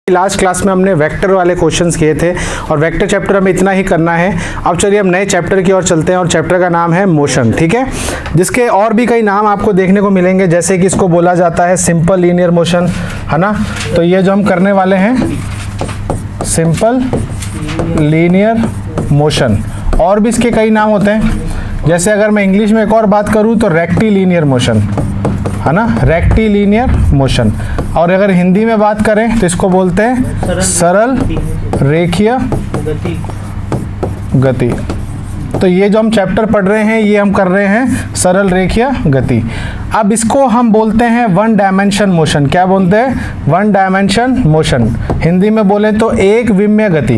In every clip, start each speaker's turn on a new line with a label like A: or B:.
A: Last class में हमने vector वाले क्वेश्चंस किए थे और वेक्टर चैप्टर हमें इतना ही करना है। अब चलिए हम नए चैप्टर की ओर चलते हैं और चैप्टर का नाम है मोशन, ठीक है, जिसके और भी कई नाम आपको देखने को मिलेंगे, जैसे कि इसको बोला जाता है सिंपल लीनियर मोशन, है ना। तो ये जो हम करने वाले हैं सिंपल लीनियर मोशन, और भी इसके कई नाम होते हैं, जैसे अगर मैं इंग्लिश में एक और बात करूँ तो रेक्टिलिनियर मोशन, है ना, रेक्टिलिनियर मोशन। और अगर हिंदी में बात करें तो इसको बोलते हैं सरल रेखीय गति। तो ये जो हम चैप्टर पढ़ रहे हैं ये हम कर रहे हैं सरल रेखीय गति। अब इसको हम बोलते हैं वन डायमेंशन मोशन। क्या बोलते हैं? One dimension motion. हिंदी में बोले तो एक विमीय गति।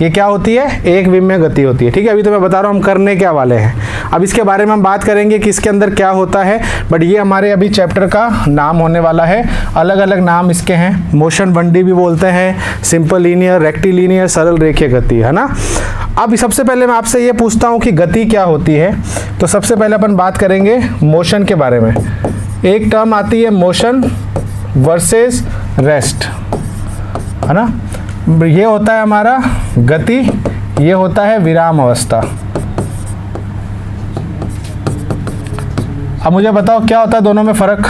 A: ये क्या होती है? एक विमीय गति होती है, ठीक है। अभी तो मैं बता रहा हूँ हम करने क्या वाले हैं। अब इसके बारे में हम बात करेंगे कि इसके अंदर क्या होता है, बट ये हमारे अभी चैप्टर का नाम होने वाला है। अलग अलग नाम इसके हैं, मोशन 1D भी बोलते हैं, सिंपल लीनियर, रेक्टिलिनियर, सरल रेखीय गति, है ना। अब सबसे पहले मैं आपसे ये पूछता हूँ कि गति क्या होती है। तो सबसे पहले अपन बात करेंगे मोशन के बारे में। एक टर्म आती है मोशन वर्सेस रेस्ट, है ना। ये होता है हमारा गति, ये होता है विराम अवस्था। अब मुझे बताओ क्या होता है दोनों में फ़र्क?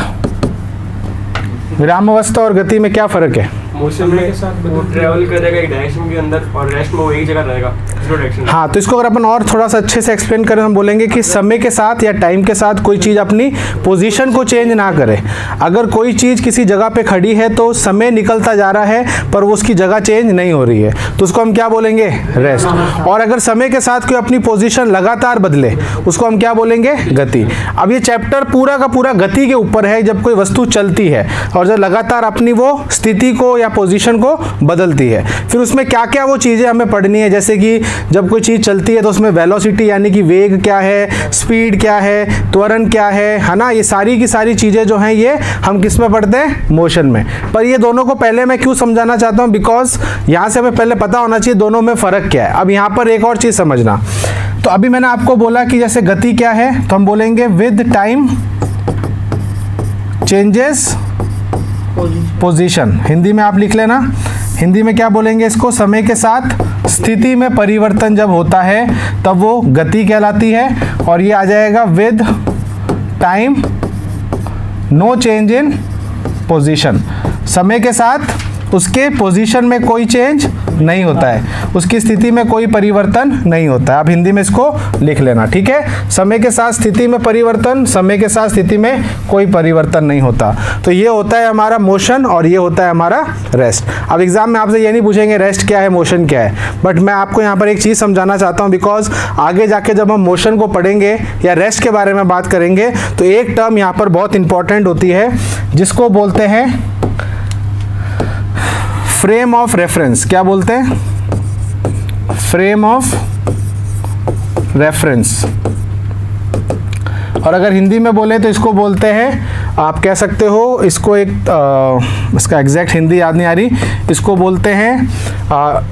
A: विराम अवस्था और गति में क्या फ़र्क है?
B: मोशन में वो ट्रैवल करेगा एक डायरेक्शन के अंदर और रेस्ट में वो एक जगह रहेगा डायरेक्शन।
A: हाँ, तो इसको अगर अपन और थोड़ा सा अच्छे से एक्सप्लेन करें, हम बोलेंगे कि समय के साथ या टाइम के साथ कोई चीज़ अपनी पोजीशन को चेंज ना करे। अगर कोई चीज़ किसी जगह पे खड़ी है तो समय निकलता जा रहा है पर वो उसकी जगह चेंज नहीं हो रही है, तो उसको हम क्या बोलेंगे? रेस्ट। और अगर समय के साथ कोई अपनी पोजीशन लगातार बदले उसको हम क्या बोलेंगे? गति। अब ये चैप्टर पूरा का पूरा गति के ऊपर है। जब कोई वस्तु चलती है और जब लगातार अपनी वो स्थिति को या पोजीशन को बदलती है, फिर उसमें क्या क्या वो चीज़ें हमें पढ़नी है। जैसे कि जब कोई चीज़ चलती है तो उसमें वेलोसिटी यानी कि वेग क्या है, स्पीड क्या है, त्वरण क्या है ना। ये सारी की सारी चीज़ें जो हैं ये हम किस में पढ़ते हैं? मोशन में। पर ये दोनों को पहले मैं क्यों समझाना चाहता हूँ, बिकॉज यहाँ से हमें पहले पता होना चाहिए दोनों में फ़र्क क्या है। अब यहाँ पर एक और चीज़ समझना। तो अभी मैंने आपको बोला कि जैसे गति क्या है, तो हम बोलेंगे with time changes position. Hindi में आप लिख लेना, हिंदी में क्या बोलेंगे इसको? समय के साथ स्थिति में परिवर्तन जब होता है तब वो गति कहलाती है। और ये आ जाएगा with time no change in position. समय के साथ उसके पोजीशन में कोई चेंज नहीं होता है, उसकी स्थिति में कोई परिवर्तन नहीं होता है। आप हिंदी में इसको लिख लेना, ठीक है। समय के साथ स्थिति में परिवर्तन, समय के साथ स्थिति में कोई परिवर्तन नहीं होता। तो ये होता है हमारा मोशन और ये होता है हमारा रेस्ट। अब एग्जाम में आपसे ये नहीं पूछेंगे रेस्ट क्या है, मोशन क्या है, बट मैं आपको यहाँ पर एक चीज़ समझाना चाहता हूँ, बिकॉज आगे जाके जब हम मोशन को पढ़ेंगे या रेस्ट के बारे में बात करेंगे तो एक टर्म यहाँ पर बहुत इंपॉर्टेंट होती है जिसको बोलते हैं फ्रेम ऑफ रेफरेंस। क्या बोलते हैं? Frame of reference. और अगर हिंदी में बोले तो इसको बोलते हैं, आप कह सकते हो इसको एक इसका एग्जैक्ट हिंदी याद नहीं आ रही, इसको बोलते हैं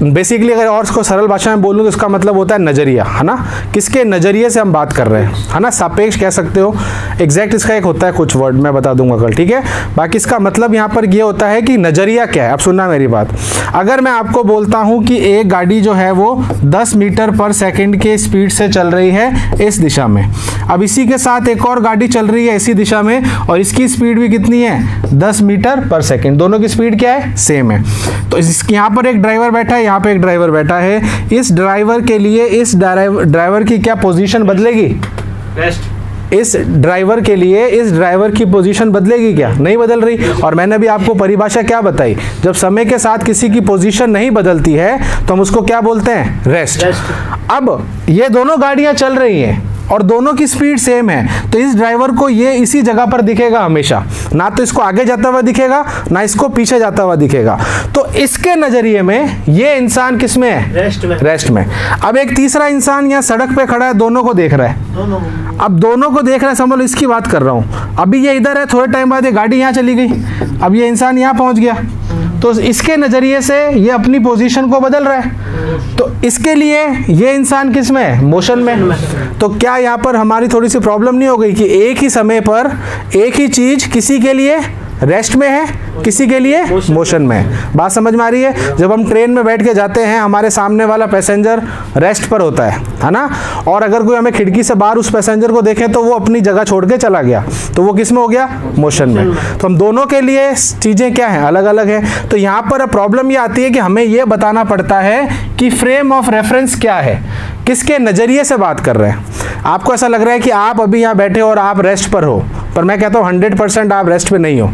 A: बेसिकली अगर और इसको सरल भाषा में बोलूँ तो इसका मतलब होता है नज़रिया, है ना। किसके नज़रिए से हम बात कर रहे हैं, है ना। सापेक्ष कह सकते हो, एग्जैक्ट इसका एक होता है कुछ वर्ड मैं बता दूंगा कल, ठीक है। बाकी इसका मतलब यहाँ पर ये होता है कि नज़रिया क्या है। अब सुनना मेरी बात। अगर मैं आपको बोलता हूँ कि एक गाड़ी जो है वो 10 मीटर पर सेकेंड के स्पीड से चल रही है इस दिशा में, अब इसी के साथ एक और गाड़ी चल रही है इसी दिशा में और इसकी स्पीड भी कितनी है? 10 मीटर पर सेकेंड। दोनों की स्पीड क्या है? सेम है। तो यहाँ पर एक ड्राइवर बैठा है, यहाँ पे एक ड्राइवर बैठा है। इस ड्राइवर के लिए इस ड्राइवर की क्या पोजीशन बदलेगी? रेस्ट। इस ड्राइवर के लिए इस ड्राइवर की पोजीशन बदलेगी क्या? नहीं बदल रही। और मैंने भी आपको परिभाषा क्या बताई, जब समय के साथ किसी की पोजीशन नहीं बदलती है तो हम उसको क्या बोलते हैं? रेस्ट। अब ये दोनों गाड़ियां चल रही हैं और दोनों की स्पीड सेम है, तो इस ड्राइवर को ये इसी जगह पर दिखेगा हमेशा, ना तो इसको आगे जाता हुआ दिखेगा ना इसको पीछे जाता हुआ दिखेगा। तो इसके नजरिए में ये इंसान किस में है? रेस्ट में। रेस्ट में। अब एक तीसरा इंसान यहाँ सड़क पे खड़ा है, दोनों को देख रहा है। अब दोनों को देख रहा है, समझ लो इसकी बात कर रहा हूँ। अभी ये इधर है, थोड़े टाइम बाद ये गाड़ी यहाँ चली गई, अब ये इंसान यहाँ पहुँच गया, तो इसके नज़रिए से ये अपनी पोजीशन को बदल रहा है। तो इसके लिए ये इंसान किस में है? मोशन में। तो क्या यहाँ पर हमारी थोड़ी सी प्रॉब्लम नहीं हो गई कि एक ही समय पर एक ही चीज़ किसी के लिए रेस्ट में है, किसी के लिए मोशन में है। बात समझ में आ रही है? जब हम ट्रेन में बैठ के जाते हैं, हमारे सामने वाला पैसेंजर रेस्ट पर होता है ना, और अगर कोई हमें खिड़की से बाहर उस पैसेंजर को देखे तो वो अपनी जगह छोड़ के चला गया, तो वो किस में हो गया? मोशन में। तो हम दोनों के लिए चीज़ें क्या हैं? अलग अलग है। तो यहाँ पर प्रॉब्लम ये आती है कि हमें ये बताना पड़ता है कि फ्रेम ऑफ रेफरेंस क्या है, किसके नज़रिए से बात कर रहे हैं। आपको ऐसा लग रहा है कि आप अभी यहाँ बैठे हो और आप रेस्ट पर हो, पर मैं कहता हूँ 100% आप रेस्ट पे नहीं हो।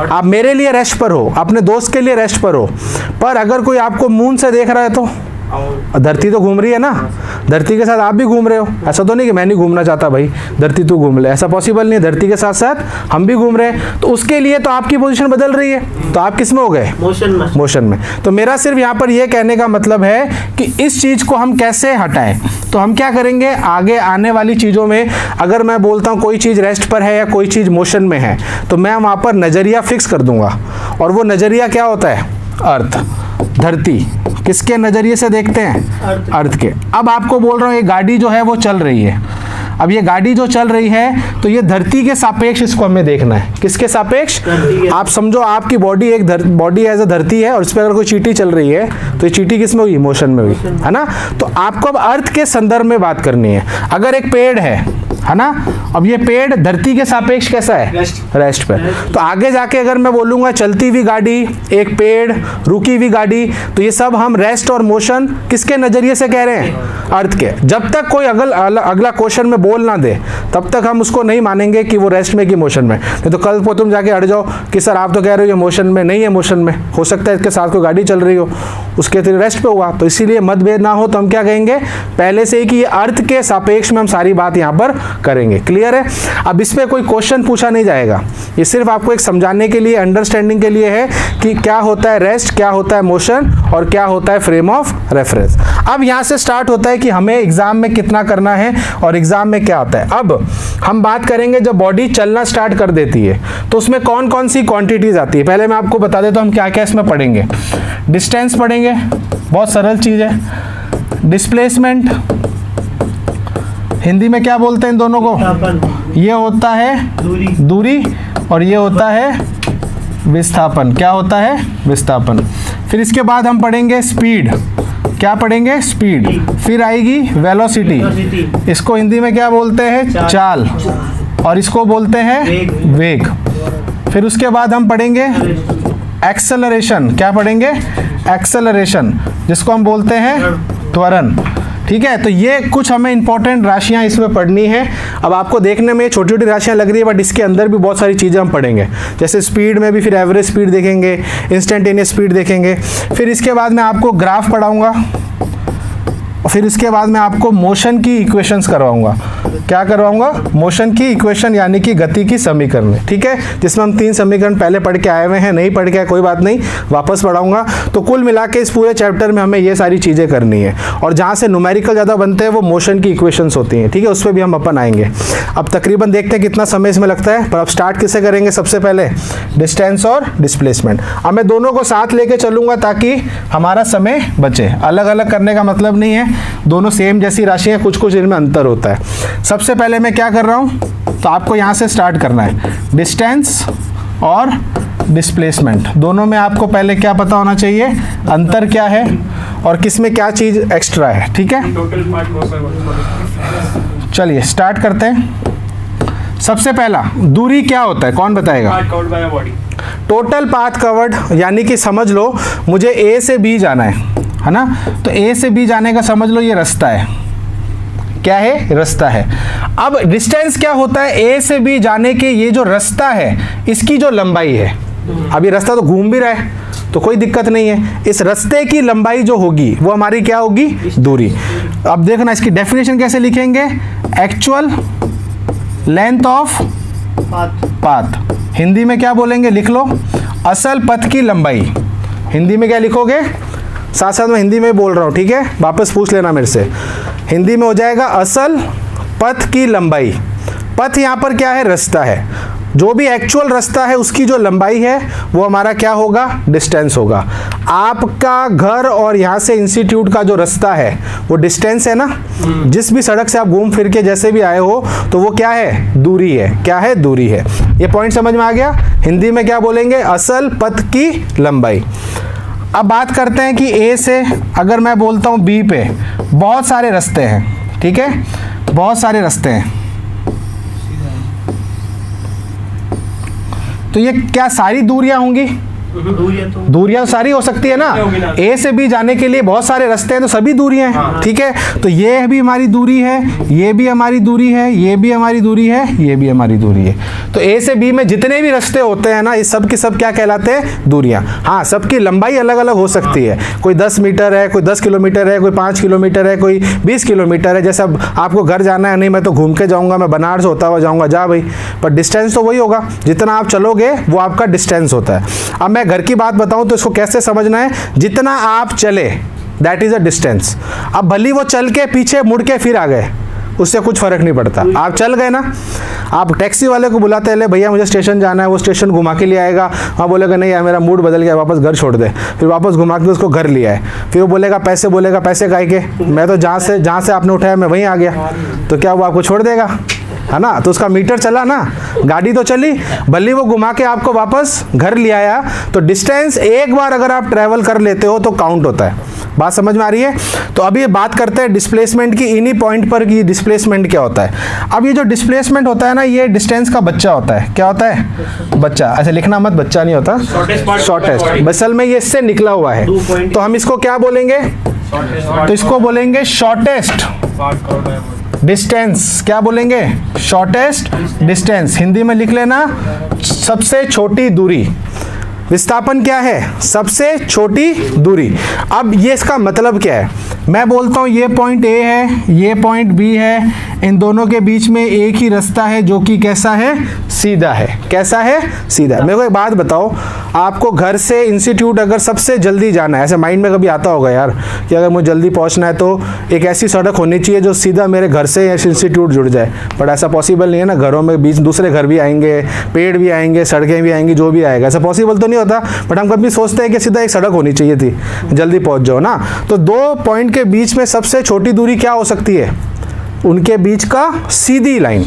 A: आप मेरे लिए रेस्ट पर हो, अपने दोस्त के लिए रेस्ट पर हो, पर अगर कोई आपको मून से देख रहा है तो धरती तो घूम रही है ना, धरती के साथ आप भी घूम रहे हो। ऐसा तो नहीं कि मैं नहीं घूमना चाहता भाई, धरती तू घूम ले, ऐसा पॉसिबल नहीं है। धरती के साथ साथ हम भी घूम रहे हैं, तो उसके लिए तो आपकी पोजीशन बदल रही है, तो आप किस में हो गए? मोशन में। तो मेरा सिर्फ यहाँ पर यह कहने का मतलब है कि इस चीज़ को हम कैसे हटाएं। तो हम क्या करेंगे, आगे आने वाली चीज़ों में अगर मैं बोलता हूँ कोई चीज़ रेस्ट पर है या कोई चीज़ मोशन में है, तो मैं वहाँ पर नज़रिया फिक्स कर दूंगा, और वो नज़रिया क्या होता है? अर्थ, धरती। किसके नज़रिए से देखते हैं? अर्थ के। अब आपको बोल रहा हूँ ये गाड़ी जो है वो चल रही है। अब ये गाड़ी जो चल रही है तो ये धरती के सापेक्ष इसको हमें देखना है। किसके सापेक्ष? आप समझो आपकी बॉडी एक बॉडी एज अ धरती है, और इस पर अगर कोई चींटी चल रही है तो ये चींटी किस में होगी? मोशन में हुई, है ना। तो आपको अब अर्थ के संदर्भ में बात करनी है। अगर एक पेड़ है ना, अब ये पेड़ धरती के सापेक्ष कैसा है? रेस्ट पे। तो आगे जाके अगर मैं बोलूंगा चलती हुई गाड़ी, एक पेड़, रुकी हुई गाड़ी, तो ये सब हम रेस्ट और मोशन किसके नजरिए से कह रहे हैं? अर्थ के। जब तक कोई अगला क्वेश्चन में बोल ना दे तब तक हम उसको नहीं मानेंगे कि वो रेस्ट में कि मोशन में। नहीं तो कल को तुम जाके अड़ जाओ कि सर आप तो कह रहे हो ये मोशन में, नहीं है मोशन में, हो सकता है इसके साथ कोई गाड़ी चल रही हो, उसके रेस्ट पे हुआ। तो इसीलिए मतभेद ना हो तो हम क्या कहेंगे पहले से ही कि ये अर्थ के सापेक्ष में हम सारी बात यहाँ पर करेंगे। क्लियर है? अब इस पर कोई क्वेश्चन पूछा नहीं जाएगा, ये सिर्फ आपको एक समझाने के लिए, अंडरस्टैंडिंग के लिए है कि क्या होता है रेस्ट, क्या होता है मोशन, और क्या होता है फ्रेम ऑफ रेफरेंस। अब यहाँ से स्टार्ट होता है कि हमें एग्जाम में कितना करना है और एग्जाम में क्या होता है। अब हम बात करेंगे जब बॉडी चलना स्टार्ट कर देती है तो उसमें कौन कौन सी क्वांटिटीज आती है। पहले मैं आपको बता देता हूँ हम क्या क्या इसमें पढ़ेंगे। डिस्टेंस पढ़ेंगे, बहुत सरल चीज है। डिस्प्लेसमेंट, हिंदी में क्या बोलते हैं इन दोनों को? ये होता है दूरी और ये होता है विस्थापन। क्या होता है? विस्थापन। फिर इसके बाद हम पढ़ेंगे स्पीड। क्या पढ़ेंगे? स्पीड। फिर आएगी वेलोसिटी, इसको हिंदी में क्या बोलते हैं? चाल, और इसको बोलते हैं वेग। फिर उसके बाद हम पढ़ेंगे एक्सेलरेशन। क्या पढ़ेंगे? एक्सेलरेशन, जिसको हम बोलते हैं त्वरण। ठीक है, तो ये कुछ हमें इंपॉर्टेंट राशियां इसमें पढ़नी है। अब आपको देखने में छोटी छोटी राशियां लग रही है, बट इसके अंदर भी बहुत सारी चीज़ें हम पढ़ेंगे। जैसे स्पीड में भी फिर एवरेज स्पीड देखेंगे, इंस्टेंटेनियस स्पीड देखेंगे। फिर इसके बाद मैं आपको ग्राफ पढ़ाऊंगा, और फिर इसके बाद मैं आपको मोशन की इक्वेशंस करवाऊंगा। क्या करवाऊंगा? मोशन की इक्वेशन, यानी कि गति की समीकरण। ठीक है, जिसमें हम 3 समीकरण पहले पढ़ के आए हुए हैं, नहीं पढ़ के आए कोई बात नहीं, वापस पढ़ाऊंगा। तो कुल मिला के इस पूरे चैप्टर में हमें ये सारी चीज़ें करनी है, और जहाँ से न्यूमेरिकल ज़्यादा बनते हैं वो मोशन की इक्वेशंस होती हैं। ठीक है, उस पर भी हम अपन आएंगे। अब तकरीबन देखते हैं कितना समय इसमें लगता है, पर अब स्टार्ट किससे करेंगे? सबसे पहले डिस्टेंस और डिस्प्लेसमेंट। अब मैं दोनों को साथ लेके चलूँगा ताकि हमारा समय बचे। अलग अलग करने का मतलब नहीं है, दोनों सेम जैसी राशियाँ, कुछ कुछ इनमें अंतर होता है। सबसे पहले मैं क्या कर रहा हूँ, तो आपको यहाँ से स्टार्ट करना है। डिस्टेंस और डिस्प्लेसमेंट, दोनों में आपको पहले क्या पता होना चाहिए? अंतर क्या है और किस में क्या चीज़ एक्स्ट्रा है। ठीक है, चलिए स्टार्ट करते हैं। सबसे पहला, दूरी क्या होता है? कौन बताएगा? टोटल पाथ कवर्ड, यानी कि समझ लो मुझे ए से बी जाना है ना, तो ए से बी जाने का समझ लो ये रास्ता है। क्या है? रास्ता है। अब डिस्टेंस क्या होता है? ए से बी जाने के ये जो रास्ता है इसकी जो लंबाई है, अब ये रास्ता तो घूम भी रहा है तो कोई दिक्कत नहीं है, इस रास्ते की लंबाई जो होगी वो हमारी क्या होगी? दूरी। अब देखना इसकी डेफिनेशन कैसे लिखेंगे? Actual length of path. Hindi में क्या बोलेंगे? लिख लो, असल पथ की लंबाई। हिंदी में क्या लिखोगे? साथ साथ मैं हिंदी में बोल रहा हूँ, ठीक है, वापस पूछ लेना मेरे से। हिंदी में हो जाएगा असल पथ की लंबाई। पथ यहाँ पर क्या है? रास्ता है। जो भी एक्चुअल रास्ता है उसकी जो लंबाई है वो हमारा क्या होगा, डिस्टेंस होगा। आपका घर और यहाँ से इंस्टीट्यूट का जो रास्ता है वो डिस्टेंस है ना, जिस भी सड़क से आप घूम फिर के जैसे भी आए हो तो वो क्या है, दूरी है। क्या है, दूरी है। ये पॉइंट समझ में आ गया। हिंदी में क्या बोलेंगे, असल पथ की लंबाई। अब बात करते हैं कि ए से अगर मैं बोलता हूँ बी पे बहुत सारे रास्ते हैं, ठीक है, बहुत सारे रास्ते हैं, तो ये क्या सारी दूरियां होंगी, दूरियां सारी हो सकती है ना। ए से बी जाने के लिए बहुत सारे रास्ते हैं तो सभी दूरियां हैं, ठीक है। तो ये भी हमारी दूरी है, ये भी हमारी दूरी है, ये भी हमारी दूरी है, ये भी हमारी दूरी है। तो ए से बी में जितने भी रास्ते होते हैं ना, ये सब की सब क्या कहलाते हैं, दूरियां। हाँ, सबकी लंबाई अलग अलग हो सकती है, कोई 10 मीटर है, कोई 10 किलोमीटर है, कोई 5 किलोमीटर है, कोई 20 किलोमीटर है। जैसे अब आपको घर जाना है, नहीं मैं तो घूम के जाऊँगा, मैं बनारस होता हुआ जाऊँगा, जा भाई, पर डिस्टेंस तो वही होगा, जितना आप चलोगे वो आपका डिस्टेंस होता है। अब मैं घर की बात बताऊं तो इसको कैसे समझना है, जितना आप चले दैट इज अ डिस्टेंस। अब भली वो चल के पीछे मुड़ के फिर आ गए, उससे कुछ फर्क नहीं पड़ता, आप चल गए ना। आप टैक्सी वाले को बुलाते हैं, ले भैया मुझे स्टेशन जाना है, वो स्टेशन घुमा के ले आएगा, वहाँ बोलेगा नहीं यार मेरा मूड बदल गया, वापस घर छोड़ दे, फिर वापस घुमा के उसको घर लिया है, फिर वो बोलेगा पैसे काहे के, मैं तो जहाँ से आपने उठाया मैं वहीं आ गया, तो क्या वो आपको छोड़ देगा, है ना। तो उसका मीटर चला ना, गाड़ी तो चली, भले वो घुमा के आपको वापस घर ले आया। तो डिस्टेंस एक बार अगर आप ट्रैवल कर लेते हो तो काउंट होता है। बात समझ में आ रही है। तो अभी बात करते हैं डिस्प्लेसमेंट की, इन्हीं पॉइंट पर कि डिस्प्लेसमेंट क्या होता है। अब ये जो डिस्प्लेसमेंट होता है ना, ये डिस्टेंस का बच्चा होता है। क्या होता है, बच्चा। ऐसे लिखना मत, बच्चा नहीं होता, शॉर्टेस्ट। असल में ये इससे निकला हुआ है, तो हम इसको क्या बोलेंगे, तो इसको बोलेंगे शॉर्टेस्ट डिस्टेंस। क्या बोलेंगे, शॉर्टेस्ट डिस्टेंस। हिंदी में लिख लेना, सबसे छोटी दूरी। विस्थापन क्या है, सबसे छोटी दूरी। अब ये इसका मतलब क्या है, मैं बोलता हूँ ये पॉइंट ए है, ये पॉइंट बी है, इन दोनों के बीच में एक ही रास्ता है जो कि कैसा है, सीधा है। कैसा है, सीधा। मेरे को एक बात बताओ, आपको घर से इंस्टीट्यूट अगर सबसे जल्दी जाना है, ऐसे माइंड में कभी आता होगा यार कि अगर मुझे जल्दी पहुंचना है तो एक ऐसी सड़क होनी चाहिए जो सीधा मेरे घर से इंस्टीट्यूट जुड़ जाए, बट ऐसा पॉसिबल नहीं है ना। घरों में बीच दूसरे घर भी आएंगे, पेड़ भी आएंगे, सड़कें भी आएंगी, जो भी आएगा, ऐसा पॉसिबल तो नहीं होता। बट हम कभी सोचते हैं कि सीधा एक सड़क होनी चाहिए थी, जल्दी पहुंच जाओ ना। तो दो पॉइंट के बीच में सबसे छोटी दूरी क्या हो सकती है, उनके बीच का सीधी लाइन।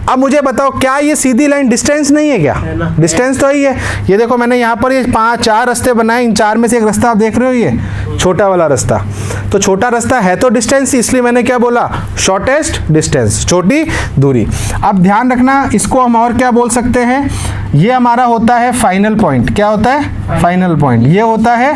A: अब मुझे बताओ, क्या ये सीधी लाइन डिस्टेंस नहीं है क्या, डिस्टेंस तो ही है। ये देखो मैंने यहाँ पर ये 4 रास्ते बनाए, इन 4 में से एक रास्ता आप देख रहे हो, ये छोटा वाला रास्ता। तो छोटा रास्ता है तो डिस्टेंस, इसलिए मैंने क्या बोला, शॉर्टेस्ट डिस्टेंस, छोटी दूरी। अब ध्यान रखना, इसको हम और क्या बोल सकते हैं, ये हमारा होता है फाइनल पॉइंट। क्या होता है, फाइनल पॉइंट। ये होता है,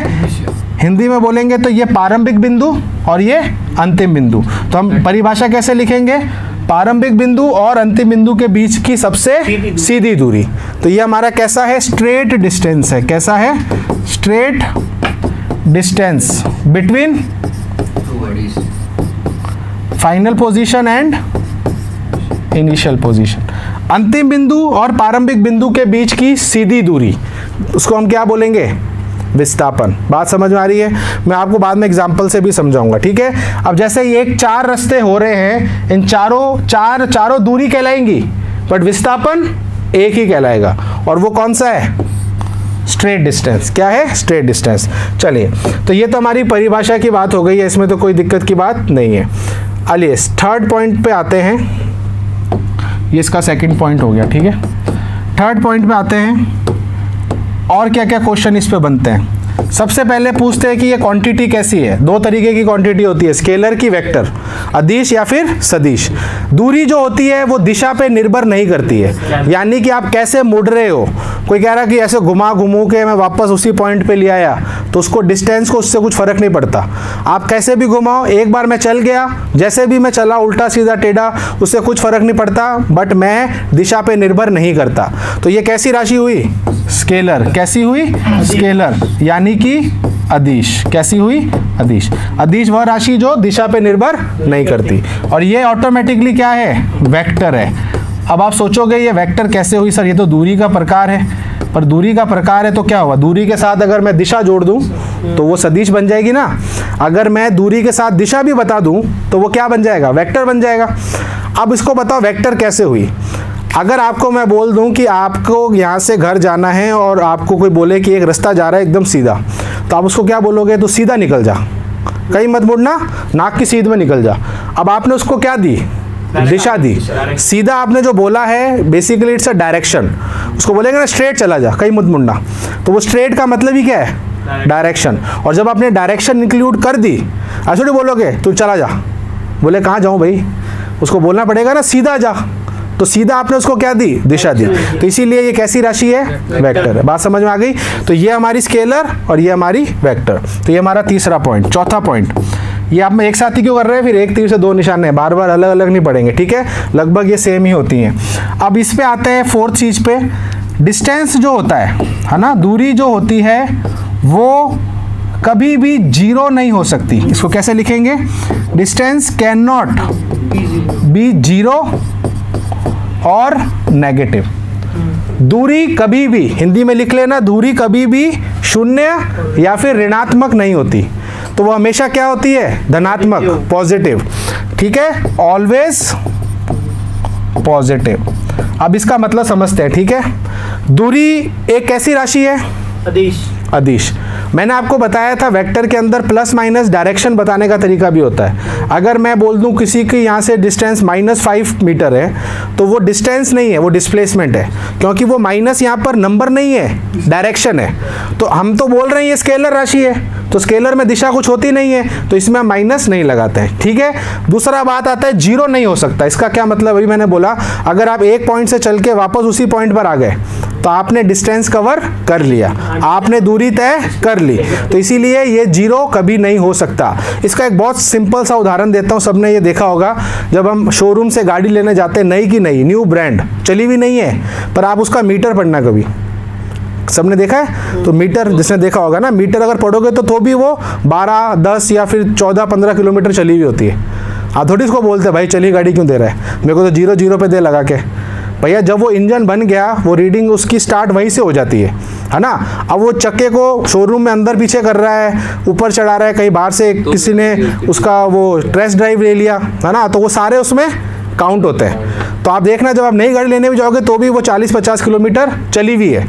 A: हिंदी में बोलेंगे तो ये प्रारंभिक बिंदु और ये अंतिम बिंदु। तो हम परिभाषा कैसे लिखेंगे, प्रारंभिक बिंदु और अंतिम बिंदु के बीच की सबसे सीधी दूरी। तो ये हमारा कैसा है, स्ट्रेट डिस्टेंस है। कैसा है, straight distance between final position and initial position. अंतिम बिंदु और प्रारंभिक बिंदु के बीच की सीधी दूरी, उसको हम क्या बोलेंगे, विस्थापन। बात समझ में आ रही है। मैं आपको बाद में एग्जांपल से भी समझाऊंगा, ठीक है। अब जैसे ये 4 रास्ते हो रहे हैं, इन चारों दूरी कहलाएंगी, बट विस्थापन एक ही कहलाएगा, और वो कौन सा है, स्ट्रेट डिस्टेंस। क्या है, स्ट्रेट डिस्टेंस। चलिए, तो ये तो हमारी परिभाषा की बात हो गई है, इसमें तो कोई दिक्कत की बात नहीं है। आइए थर्ड पॉइंट पे आते हैं, ये इसका सेकंड पॉइंट हो गया, ठीक है। थर्ड पॉइंट पे आते हैं, और क्या क्या क्वेश्चन इस पे बनते हैं। सबसे पहले पूछते हैं कि ये क्वांटिटी कैसी है। 2 तरीके की क्वांटिटी होती है, स्केलर की वेक्टर, अदिश या फिर सदिश। दूरी जो होती है वो दिशा पे निर्भर नहीं करती है, यानी कि आप कैसे मुड़ रहे हो। कोई कह रहा कि ऐसे घुमू के मैं वापस उसी पॉइंट पे ले आया, तो उसको डिस्टेंस को उससे कुछ फर्क नहीं पड़ता। आप कैसे भी घुमाओ, एक बार मैं चल गया, जैसे भी मैं चला, उल्टा सीधा टेढ़ा, उससे कुछ फर्क नहीं पड़ता, बट मैं दिशा पे निर्भर नहीं करता। तो ये कैसी राशि हुई, स्केलर। कैसी हुई, स्केलर, यानी कि अदिश। कैसी हुई, अदिश। अदिश वह राशि जो दिशा पे निर्भर नहीं करती, और ये ऑटोमेटिकली क्या है, वेक्टर है। अब आप सोचोगे ये वेक्टर कैसे हुई सर, ये तो दूरी का प्रकार है। पर दूरी का प्रकार है तो क्या हुआ, दूरी के साथ अगर मैं दिशा जोड़ दूं तो वो सदिश बन जाएगी ना। अगर मैं दूरी के साथ दिशा भी बता दूं तो वो क्या बन जाएगा, वेक्टर बन जाएगा। अब इसको बताओ वेक्टर कैसे हुई। अगर आपको मैं बोल दूं कि आपको यहाँ से घर जाना है और आपको कोई बोले कि एक रास्ता जा रहा है एकदम सीधा, तो आप उसको क्या बोलोगे? तो सीधा निकल जा, कहीं मत मुड़ना, नाक की सीध में निकल जा। अब आपने उसको क्या दी? दिशा दी। सीधा आपने जो बोला है बेसिकली इट्स अ डायरेक्शन। उसको बोलेंगे ना स्ट्रेट चला जा, कहीं मत मुड़ना, तो वो स्ट्रेट का मतलब ही क्या है? डायरेक्शन। और जब आपने डायरेक्शन इंक्लूड कर दी, ऐसे नहीं बोलोगे तू चला जा, बोले कहाँ जाऊँ भाई, उसको बोलना पड़ेगा ना सीधा जा, तो सीधा आपने उसको क्या दी? दिशा दी। तो इसीलिए ये कैसी राशि है? वेक्टर है। बात समझ में आ गई? तो ये हमारी स्केलर और ये हमारी वेक्टर। तो ये हमारा तीसरा पॉइंट। चौथा पॉइंट, ये आप एक साथ ही क्यों कर रहे हैं? फिर एक तीर से दो निशाने हैं, बार बार अलग अलग नहीं पढ़ेंगे, ठीक है? लगभग ये सेम ही होती हैं। अब इस पे आते हैं फोर्थ चीज पे, डिस्टेंस जो होता है ना, दूरी जो होती है वो कभी भी जीरो नहीं हो सकती। इसको कैसे लिखेंगे? Distance can not be zero और नेगेटिव। दूरी कभी भी, हिंदी में लिख लेना, दूरी कभी भी शून्य या फिर ऋणात्मक नहीं होती, तो वो हमेशा क्या होती है? धनात्मक, पॉजिटिव, ठीक है? Always positive. अब इसका मतलब समझते हैं, ठीक है? दूरी एक कैसी राशि है?
C: अदिश।
A: अदिश। मैंने आपको बताया था वेक्टर के अंदर प्लस माइनस डायरेक्शन बताने का तरीका भी होता है। अगर मैं बोल दूं किसी की यहाँ से डिस्टेंस -5 मीटर है, तो वो डिस्टेंस नहीं है, वो डिस्प्लेसमेंट है, क्योंकि वो माइनस यहाँ पर नंबर नहीं है, डायरेक्शन है। तो हम तो बोल रहे हैं ये स्केलर राशि है, तो स्केलर में दिशा कुछ होती नहीं है, तो इसमें हम माइनस नहीं लगाते हैं, ठीक है? दूसरा बात आता है जीरो नहीं हो सकता। इसका क्या मतलब? अभी मैंने बोला अगर आप एक पॉइंट से चल के वापस उसी पॉइंट पर आ गए तो आपने डिस्टेंस कवर कर लिया, आपने दूरी तय कर ली, तो इसीलिए ये जीरो कभी नहीं हो सकता। इसका एक बहुत सिंपल सा उदाहरण देता हूँ, सबने ये देखा होगा, जब हम शोरूम से गाड़ी लेने जाते हैं, नई की नई, न्यू ब्रांड, चली हुई नहीं है, पर आप उसका मीटर पढ़ना कभी, सबने देखा है? तो मीटर जिसने देखा होगा ना, मीटर अगर पढ़ोगे तो भी वो 12, 10 या फिर 14, 15 किलोमीटर चली हुई होती है। आप थोड़ी इसको बोलते भाई चली गाड़ी क्यों दे रहा है, मेरे को तो 0 पे दे लगा के। भैया जब वो इंजन बन गया, वो रीडिंग उसकी स्टार्ट वहीं से हो जाती है ना? अब वो चक्के को शोरूम में अंदर पीछे कर रहा है, ऊपर चढ़ा रहा है, कहीं बाहर से किसी ने उसका वो टेस्ट ड्राइव ले लिया, है ना? तो वो सारे उसमें काउंट होते हैं। तो आप देखना जब आप नई गाड़ी लेने भी जाओगे तो भी वो 40-50 किलोमीटर चली हुई है।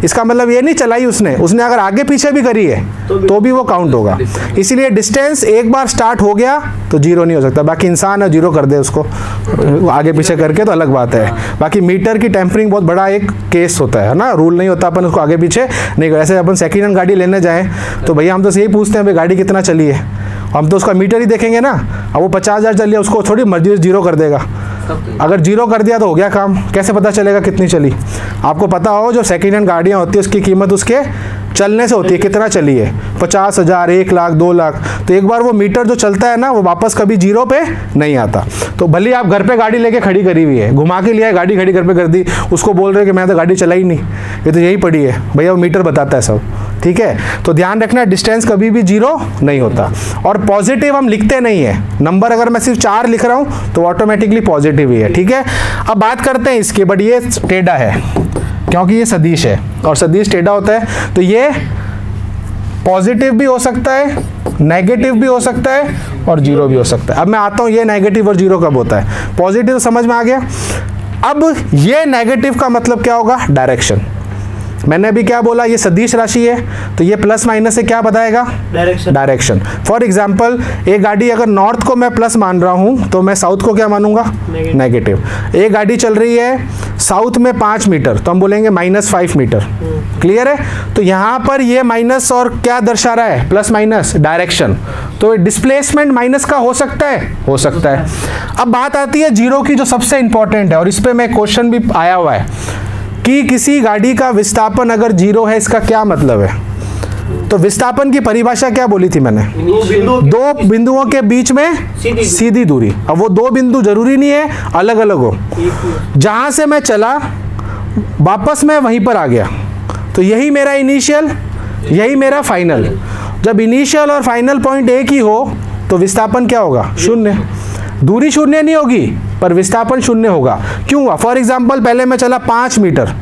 A: इसका मतलब ये नहीं चलाई उसने अगर आगे पीछे भी करी है तो भी वो काउंट होगा। इसीलिए डिस्टेंस एक बार स्टार्ट हो गया तो जीरो नहीं हो सकता। बाकी इंसान है जीरो कर दे उसको आगे पीछे करके तो अलग बात है। बाकी मीटर की टेम्परिंग बहुत बड़ा एक केस होता है ना, रूल नहीं होता अपन उसको आगे पीछे नहीं कर। ऐसे अपन सेकेंड हैंड गाड़ी लेने जाएँ तो भैया हम तो यही पूछते हैं भाई गाड़ी कितना चली है, हम तो उसका मीटर ही देखेंगे ना। अब वो 50,000 चली है, उसको थोड़ी मर्जी जीरो कर देगा। अगर जीरो कर दिया तो हो गया काम। कैसे पता चलेगा कितनी चली? आपको पता हो जो सेकेंड हैंड गाड़ियाँ होती है उसकी कीमत उसके चलने से होती है, कितना चली है, 50,000, 1 लाख, 2 लाख। तो एक बार वो मीटर जो चलता है ना वो वापस कभी जीरो पे नहीं आता। तो भले आप घर पे गाड़ी लेके खड़ी करी हुई है, घुमा के लिया है गाड़ी, खड़ी घर पे कर दी, उसको बोल रहे हैं कि मैं तो गाड़ी चलाई नहीं, ये तो यही पड़ी है, भैया वो मीटर बताता है सब, ठीक है? तो ध्यान रखना डिस्टेंस कभी भी जीरो नहीं होता। और पॉजिटिव हम लिखते नहीं है, नंबर अगर मैं सिर्फ 4 लिख रहा हूँ तो ऑटोमेटिकली पॉजिटिव ही है, ठीक है? अब बात करते हैं इसके, बट ये टेढ़ा है क्योंकि ये सदिश है और सदिश टेढ़ा होता है, तो ये पॉजिटिव भी हो सकता है, नेगेटिव भी हो सकता है और जीरो भी हो सकता है। अब मैं आता हूँ ये नेगेटिव और जीरो कब होता है। पॉजिटिव समझ में आ गया। अब ये नेगेटिव का मतलब क्या होगा? डायरेक्शन। मैंने अभी क्या बोला, ये सदिश राशि है तो ये प्लस माइनस से क्या बताएगा? डायरेक्शन। फॉर एग्जाम्पल एक गाड़ी अगर नॉर्थ को मैं प्लस मान रहा हूँ तो मैं साउथ को क्या मानूंगा? नेगेटिव। एक गाड़ी चल रही है साउथ में 5 मीटर तो हम बोलेंगे -5 मीटर। क्लियर है? तो यहाँ पर ये माइनस और क्या दर्शा रहा है? Plus minus, direction. तो डिस्प्लेसमेंट माइनस का हो सकता है? हो सकता है। अब बात आती है जीरो की जो सबसे इंपॉर्टेंट है, और इस पर मैं क्वेश्चन भी आया हुआ है कि किसी गाड़ी का विस्थापन अगर जीरो है इसका क्या मतलब है? तो विस्थापन की परिभाषा क्या बोली थी मैंने? दो बिंदुओं के बीच में सीधी दूरी। अब वो 2 बिंदु जरूरी नहीं है अलग अलग हो, जहां से मैं चला वापस मैं वहीं पर आ गया, तो यही मेरा इनिशियल, यही मेरा फाइनल। जब इनिशियल और फाइनल पॉइंट एक ही हो तो विस्थापन क्या होगा? 0। दूरी 0 नहीं होगी पर विस्थापन 0 होगा। क्यों हुआ? फॉर एग्जाम्पल पहले मैं चला 5 मीटर,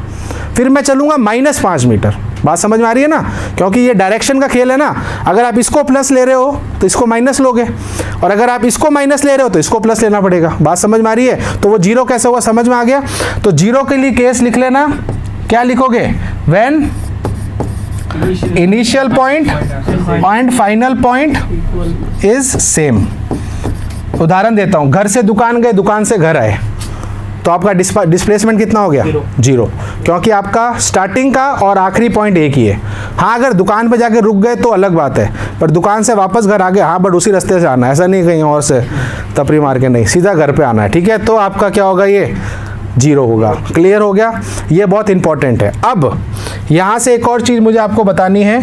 A: फिर मैं चलूंगा -5 मीटर। बात समझ में आ रही है ना? क्योंकि ये डायरेक्शन का खेल है ना। अगर आप इसको प्लस ले रहे हो तो इसको माइनस लोगे, और अगर आप इसको माइनस ले रहे हो तो इसको प्लस लेना पड़ेगा। बात समझ में आ रही है? तो वो जीरो कैसे होगा? समझ में आ गया? तो जीरो के लिए केस लिख लेना, क्या लिखोगे? When initial point and final point is same. उदाहरण देता हूं, घर से दुकान गए, दुकान से घर आए, तो आपका डिस्प्लेसमेंट कितना हो गया? जीरो, क्योंकि आपका स्टार्टिंग का और आखिरी पॉइंट एक ही है। हाँ, अगर दुकान पे जाके रुक गए तो अलग बात है, पर दुकान से वापस घर आ गए, हाँ बट उसी रास्ते से आना है, ऐसा नहीं कहीं और से तपरी मार के नहीं, सीधा घर पे आना है, ठीक है? तो आपका क्या होगा? ये जीरो होगा। क्लियर हो गया? ये बहुत इंपॉर्टेंट है। अब यहाँ से एक और चीज़ मुझे आपको बतानी है,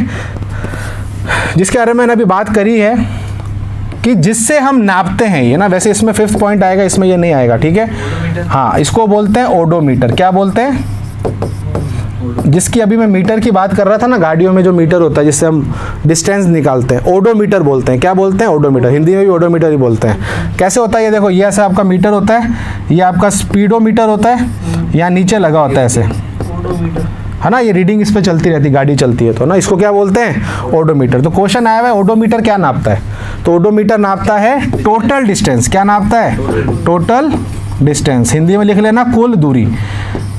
A: जिसके बारे में मैंने अभी बात करी है, कि जिससे हम नापते हैं ये ना, वैसे इसमें 5th पॉइंट आएगा, इसमें ये नहीं आएगा, ठीक है? हाँ, इसको बोलते हैं ओडोमीटर। क्या बोलते हैं? जिसकी अभी मैं मीटर की बात कर रहा था ना, गाड़ियों में जो मीटर होता है जिससे हम डिस्टेंस निकालते हैं, ओडोमीटर बोलते हैं। क्या बोलते हैं? ओडोमीटर। हिंदी में भी ओडोमीटर ही बोलते हैं। कैसे होता है ये देखो, ये ऐसा आपका मीटर होता है, ये आपका स्पीडोमीटर होता है, यहाँ नीचे लगा होता है ऐसे, है ना, ये रीडिंग इस पे चलती रहती, गाड़ी चलती है तो ना, इसको क्या बोलते हैं? ओडोमीटर। तो क्वेश्चन आया हुआ है, ओडोमीटर क्या नापता है? तो ओडोमीटर नापता है टोटल डिस्टेंस। क्या नापता है? Total distance. हिंदी में लिख लेना, कुल दूरी।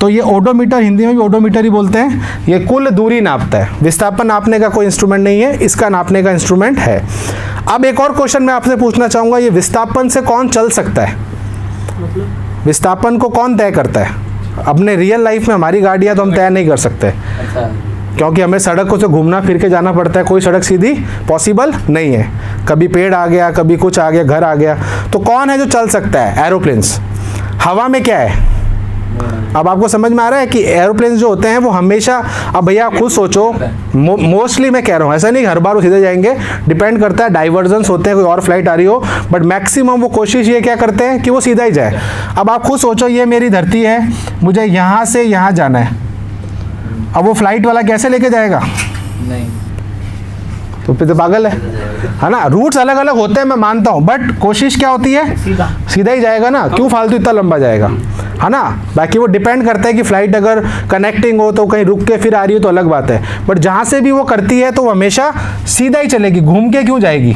A: तो ये ओडोमीटर, हिंदी में भी ओडोमीटर ही बोलते हैं, ये कुल दूरी नापता है। विस्थापन नापने का कोई इंस्ट्रूमेंट नहीं है, इसका नापने का इंस्ट्रूमेंट है। अब एक और क्वेश्चन मैं आपसे पूछना चाहूँगा, ये विस्थापन से कौन चल सकता है? विस्थापन को कौन तय करता है? अपने रियल लाइफ में हमारी गाड़ियाँ तो हम तय नहीं कर सकते, क्योंकि हमें सड़कों से घूमना फिर के जाना पड़ता है, कोई सड़क सीधी पॉसिबल नहीं है, कभी पेड़ आ गया, कभी कुछ आ गया, घर आ गया। तो कौन है जो चल सकता है? एरोप्लेन्स। हवा में क्या है? अब आपको समझ में आ रहा है कि एरोप्लेन्स जो होते हैं वो हमेशा, अब भैया आप खुद सोचो, मोस्टली मैं कह रहा हूँ, ऐसा नहीं हर बार वो सीधे जाएंगे, डिपेंड करता है, डाइवर्जन्स होते हैं, कोई और फ्लाइट आ रही हो, बट मैक्सिमम वो कोशिश ये क्या करते हैं कि वो सीधा ही जाए। अब आप खुद सोचो, ये मेरी धरती है, मुझे यहाँ से यहाँ जाना है, अब वो फ्लाइट वाला कैसे लेके जाएगा? नहीं, तो फिर तो पागल है ना? रूट्स अलग अलग होते हैं, मैं मानता हूँ, बट कोशिश क्या होती है? सीधा ही जाएगा ना, क्यों फालतू इतना लंबा जाएगा, है ना? बाकी वो डिपेंड करता है कि फ्लाइट अगर कनेक्टिंग हो तो कहीं रुक के फिर आ रही हो तो अलग बात है, बट जहाँ से भी वो करती है तो वो हमेशा सीधा ही चलेगी, घूम के क्यों जाएगी?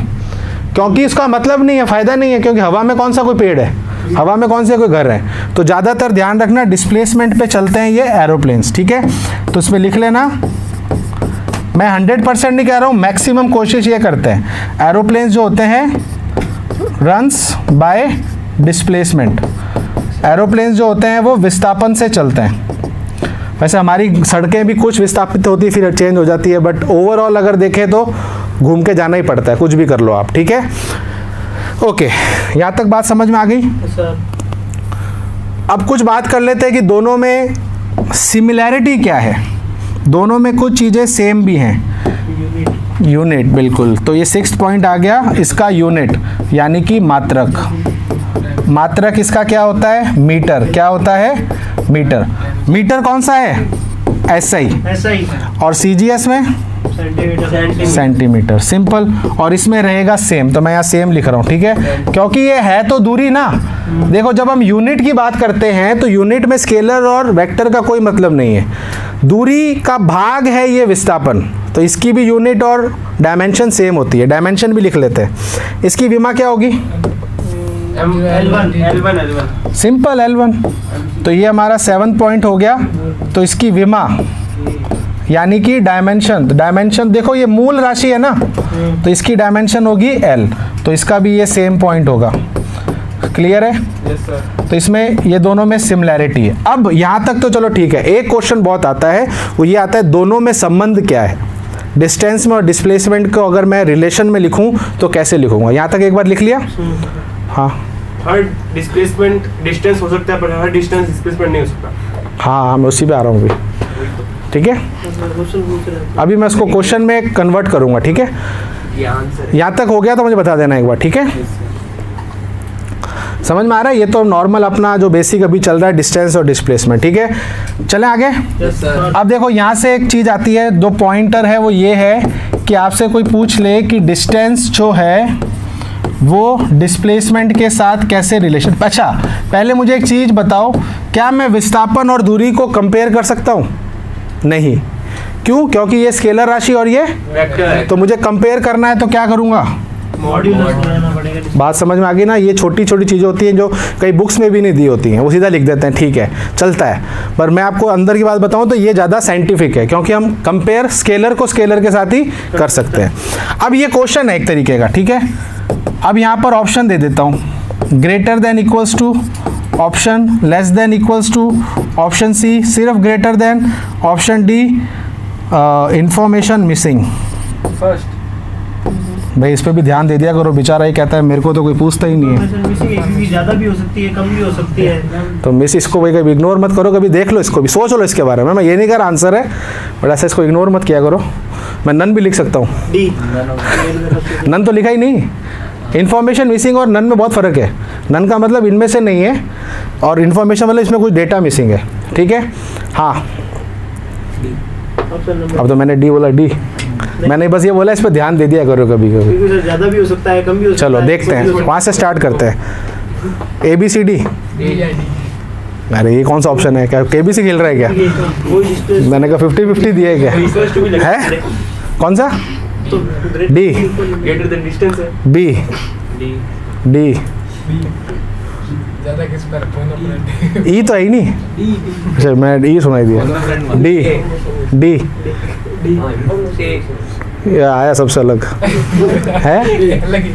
A: क्योंकि इसका मतलब नहीं है, फ़ायदा नहीं है, क्योंकि हवा में कौन सा कोई पेड़ है, हवा में कौन से कोई घर है। तो ज़्यादातर ध्यान रखना, डिस्प्लेसमेंट पे चलते हैं ये एरोप्लेन्स, ठीक है? तो इसमें लिख लेना, मैं 100% नहीं कह रहा हूँ, मैक्सिमम कोशिश ये करते हैं। एरोप्लेन्स जो होते हैं रन्स बाय डिस्प्लेसमेंट, एरोप्लेन्स जो होते हैं वो विस्थापन से चलते हैं। वैसे हमारी सड़कें भी कुछ विस्थापित होती फिर चेंज हो जाती है, बट ओवरऑल अगर देखें तो घूम के जाना ही पड़ता है, कुछ भी कर लो आप, ठीक है? ओके, यहाँ तक बात समझ में आ गई? अब कुछ बात कर लेते हैं कि दोनों में सिमिलैरिटी क्या है। दोनों में कुछ चीज़ें सेम भी हैं। यूनिट, बिल्कुल। तो ये 6th पॉइंट आ गया, इसका यूनिट यानी कि मात्रक। मात्रक इसका क्या होता है? मीटर। क्या होता है? मीटर। मीटर कौन सा है? SI। और CGS में सेंटीमीटर। सिंपल। और इसमें रहेगा सेम, तो मैं यहाँ सेम लिख रहा हूँ, ठीक है? क्योंकि ये है तो दूरी ना। देखो, जब हम यूनिट की बात करते हैं तो यूनिट में स्केलर और वेक्टर का कोई मतलब नहीं है, दूरी का भाग है ये विस्थापन, तो इसकी भी यूनिट और डायमेंशन सेम होती है। डायमेंशन भी लिख लेते हैं। इसकी विमा क्या होगी? L1। Simple, L1। तो ये हमारा 7th पॉइंट हो गया। तो इसकी विमा यानी कि डायमेंशन, डायमेंशन देखो ये मूल राशि है ना, तो इसकी डायमेंशन होगी L, तो इसका भी ये सेम पॉइंट होगा। क्लियर है?
B: Yes sir.
A: तो इसमें ये दोनों में सिमिलैरिटी है। अब यहाँ तक तो चलो ठीक है। एक क्वेश्चन बहुत आता है, वो ये आता है दोनों में संबंध क्या है। डिस्टेंस में और डिस्प्लेसमेंट को अगर मैं रिलेशन में लिखूं तो कैसे लिखूंगा? यहाँ तक एक बार लिख लिया? हाँ,
B: हर डिस्प्लेसमेंट डिस्टेंस हो सकता है, पर हर डिस्टेंस डिस्प्लेसमेंट नहीं हो सकता।
A: हाँ, मैं उसी पे आ रहा हूँ अभी, ठीक है? अभी मैं इसको क्वेश्चन में कन्वर्ट करूंगा, ठीक है? यहाँ तक हो गया तो मुझे बता देना एक बार, ठीक है? समझ में आ रहा है? ये तो नॉर्मल अपना जो बेसिक अभी चल रहा है, डिस्टेंस और डिस्प्लेसमेंट, ठीक है? चलें आगे। अब देखो यहाँ से एक चीज़ आती है, दो पॉइंटर है, वो ये है कि आपसे कोई पूछ ले कि डिस्टेंस जो है वो डिस्प्लेसमेंट के साथ कैसे रिलेशन। अच्छा, पहले मुझे एक चीज़ बताओ, क्या मैं विस्थापन और दूरी को कंपेयर कर सकता हूँ? नहीं। क्यों? क्योंकि ये स्केलर राशि और ये वेक्टर है। तो मुझे कंपेयर करना है तो क्या करूँगा?
C: आएगा।
A: बात समझ में आ गई ना? ये छोटी छोटी चीज़ें होती हैं जो कई बुक्स में भी नहीं दी होती हैं, वो सीधा लिख देते हैं, ठीक है चलता है। पर मैं आपको अंदर की बात बताऊं तो ये ज़्यादा साइंटिफिक है, क्योंकि हम कंपेयर स्केलर को स्केलर के साथ ही कर सकते हैं। अब ये क्वेश्चन है एक तरीके का, ठीक है। अब यहाँ पर ऑप्शन दे देता हूँ, greater than equals to, option less than equals to, option C सिर्फ greater than, option D information missing.
B: First
A: भाई इस पे भी ध्यान दे दिया करो, बेचारा ये कहता है मेरे को तो कोई पूछता ही नहीं है।
C: क्योंकि ज़्यादा भी हो सकती है, कम भी हो सकती है।
A: तो मिस इसको भाई कभी इग्नोर मत करो, कभी देख लो इसको भी, सोच लो इसके बारे में। मैं ये नहीं कर रहा आंसर है, बट ऐसा इसको इग्नोर मत किया करो। मैं नन भी लिख सकता हूँ,
C: डी।
A: नन तो लिखा ही नहीं। इन्फॉर्मेशन मिसिंग और नन में बहुत फ़र्क है। नन का मतलब इनमें से नहीं है, और इन्फॉर्मेशन मतलब इसमें कुछ डेटा मिसिंग है, ठीक है। हाँ
C: ऑप्शन नंबर,
A: अब तो मैंने डी बोला, डी मैंने बस ये बोला, इस पर ध्यान दे दिया करो कभी कभी।
C: क्योंकि सर ज़्यादा भी हो सकता है, कम भी हो सकता है।
A: चलो देखते हैं, वहाँ से स्टार्ट करते हैं। ए बी सी डी, अरे ये कौन सा ऑप्शन है? क्या KBC खेल रहा है क्या?
C: वो डिस्टेंस
A: मैंने कहा 50-50 दिया है क्या?
B: इक्वल्स टू भी लगा
A: है कौन सा?
C: तो
A: डी,
B: ग्रेटर देन डिस्टेंस है।
A: बी,
B: डी
A: डी,
D: ज़्यादा किस पर फोन
A: ई तो है ही नहीं। अच्छा मैं डी सुनाई दिया, डी, डी ये आया सबसे अलग है।
D: लगी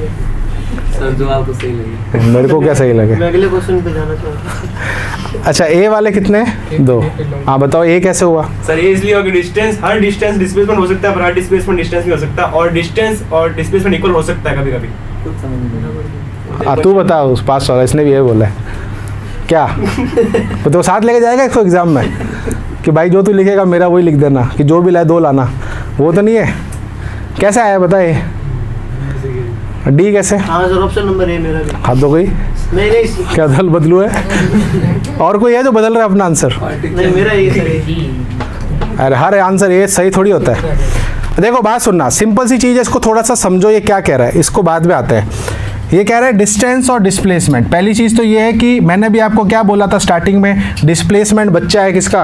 B: सर जो आपको सही लगे।
A: मेरे को क्या सही लगे?
C: मैं अगले क्वेश्चन पे जाना चाहूँगा।
A: अच्छा ए वाले कितने? 2। हाँ बताओ ए कैसे हुआ?
B: सर ये इसलिए होगा कि डिस्टेंस, हर डिस्टेंस डिस्प्लेसमेंट हो सकता है, पर हर डिस्प्लेसमेंट डिस्टेंस नहीं हो सकता, और डिस्टेंस और डिस्प्लेसमेंट इक्वल हो सकता है कभी कभी।
A: तू बता, उस पास वाला इसने भी ये बोला है क्या? तो साथ लेके जाएगा इसको एग्जाम में कि भाई जो तू लिखेगा मेरा वही लिख देना, कि जो भी लाए 2 लाना, वो तो नहीं है। कैसे आया बताए? डी कैसे?
C: हाँ सर, ऑप्शन नंबर ए मेरा भी।
A: हाथ दो गई
C: नहीं
A: क्या? दल बदलू है और कोई है जो बदल रहा है अपना आंसर?
C: नहीं, मेरा ये सर है।
A: अरे हर आंसर ये सही थोड़ी होता है। देखो बात सुनना, सिंपल सी चीज़ है, इसको थोड़ा सा समझो ये क्या कह रहा है, इसको बाद में आते हैं। ये कह रहा है डिस्टेंस और डिस्प्लेसमेंट। पहली चीज़ तो ये है कि मैंने भी आपको क्या बोला था स्टार्टिंग में, डिस्प्लेसमेंट बच्चा है किसका?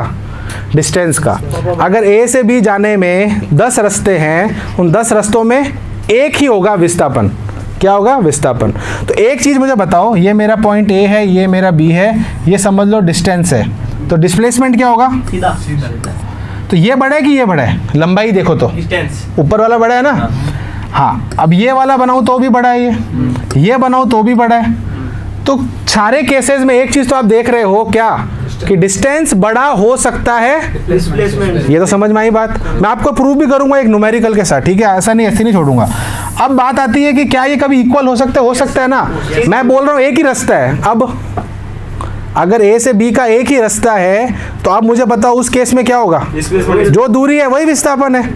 A: डिस्टेंस का। अगर ए से बी जाने में 10 रास्ते हैं, उन 10 रास्तों में एक ही होगा विस्थापन। क्या होगा? विस्थापन। तो एक चीज़ मुझे बताओ, ये मेरा पॉइंट ए है, ये मेरा बी है, ये समझ लो डिस्टेंस है, तो डिस्प्लेसमेंट क्या होगा?
C: सीधा।
A: तो ये बड़ा है कि ये बड़ा है? लंबाई देखो तो
B: डिस्टेंस
A: ऊपर वाला बड़ा है ना। हाँ अब ये वाला बनाऊँ तो भी बड़ा है, ये बनाऊँ तो भी बड़ा है। तो सारे केसेस में एक चीज़ तो आप देख रहे हो क्या, कि डिस्टेंस बड़ा हो सकता है।
C: डिस्प्लेसमेंट।
A: ये तो समझ में आई बात। मैं आपको प्रूव भी करूंगा एक न्यूमेरिकल के साथ, ठीक है? ऐसा नहीं, ऐसे नहीं छोड़ूंगा। अब बात आती है कि क्या ये कभी इक्वल हो सकता है? हो सकता है ना। मैं बोल रहा हूँ एक ही रास्ता है। अब अगर ए से बी का एक ही रास्ता है, तो अब मुझे बताओ उस केस में क्या होगा?
B: डिस्प्लेसमेंट
A: जो दूरी है वही विस्थापन है।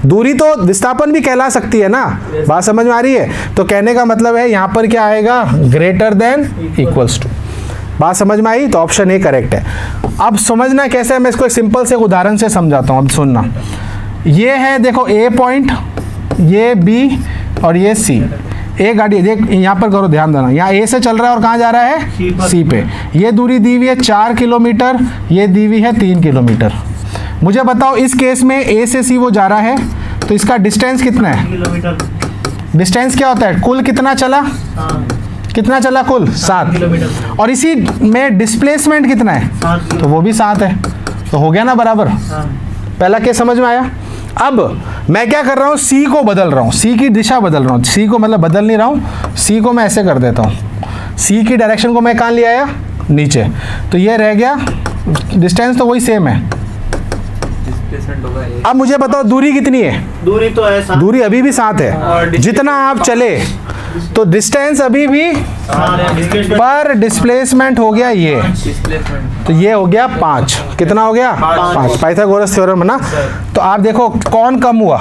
A: दूरी तो विस्थापन भी कहला सकती है ना। बात समझ में आ रही है? तो कहने का मतलब है यहाँ पर क्या आएगा? Greater than equals to. बात समझ में आई? तो ऑप्शन ए करेक्ट है। अब समझना कैसे है, मैं इसको एक सिंपल से उदाहरण से समझाता हूँ। अब सुनना, ये है देखो ए पॉइंट, ये बी और ये सी। एक गाड़ी देख यहाँ पर करो, ध्यान देना, यहाँ ए से चल रहा है और कहाँ जा रहा है? सी पे। ये दूरी दी हुई है 4 किलोमीटर, ये दी हुई है 3 किलोमीटर। मुझे बताओ इस केस में ए से सी वो जा रहा है, तो इसका डिस्टेंस कितना है?
C: किलोमीटर।
A: डिस्टेंस क्या होता है? कुल कितना चला?
C: हाँ,
A: कितना चला कुल? 7
C: किलोमीटर।
A: और इसी में डिस्प्लेसमेंट कितना है?
C: 7
A: तो वो भी 7 है, तो हो गया ना बराबर।
C: हाँ,
A: पहला केस समझ में आया? अब मैं क्या कर रहा हूँ, सी को बदल रहा हूँ, सी की दिशा बदल रहा हूँ। सी को मतलब बदल नहीं रहा हूँ, सी को मैं ऐसे कर देता हूँ। सी की डायरेक्शन को मैं कहाँ ले आया? नीचे। तो ये रह गया, डिस्टेंस तो वही सेम है।
B: डिस्प्लेसमेंट होगा ये।
A: अब मुझे बताओ दूरी कितनी है?
C: दूरी तो है 7।
A: दूरी अभी भी 7 है।
B: और
A: जितना आप चले तो डिस्टेंस अभी भी, पर डिस्प्लेसमेंट हो गया ये,
B: डिस्प्लेसमेंट
A: तो ये हो गया 5। कितना हो गया? 5। पाइथागोरस थ्योरम है ना। तो आप देखो कौन कम हुआ?